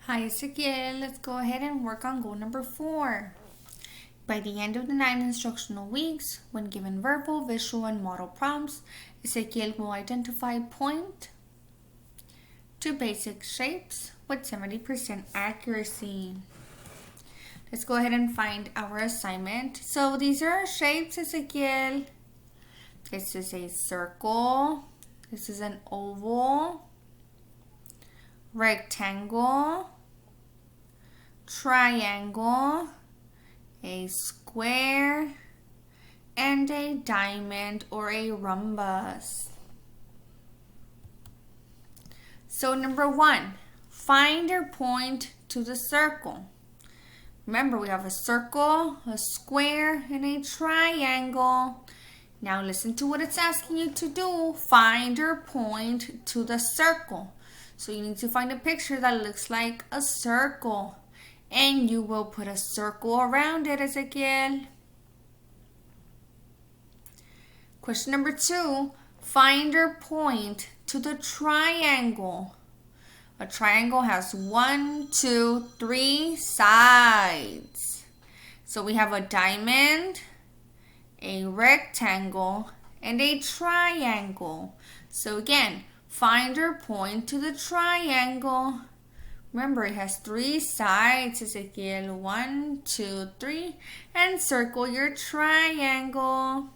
Hi, Ezekiel. Let's go ahead and work on goal number 4. By the end of the 9 instructional weeks, when given verbal, visual, and model prompts, Ezekiel will identify point to basic shapes with 70% accuracy. Let's go ahead and find our assignment. So these are our shapes, Ezekiel. This is a circle. This is an oval, rectangle, triangle, a square, and a diamond or a rhombus. So number 1, find or point to the circle. Remember, we have a circle, a square, and a triangle. Now listen to what it's asking you to do. Find or point to the circle. So you need to find a picture that looks like a circle. And you will put a circle around it, Ezekiel. Question number 2. Find or point to the triangle. A triangle has 1, 2, 3 sides. So we have a diamond, a rectangle, and a triangle. So again, find or point to the triangle. Remember, it has 3 sides, Ezekiel. 1, 2, 3. And circle your triangle.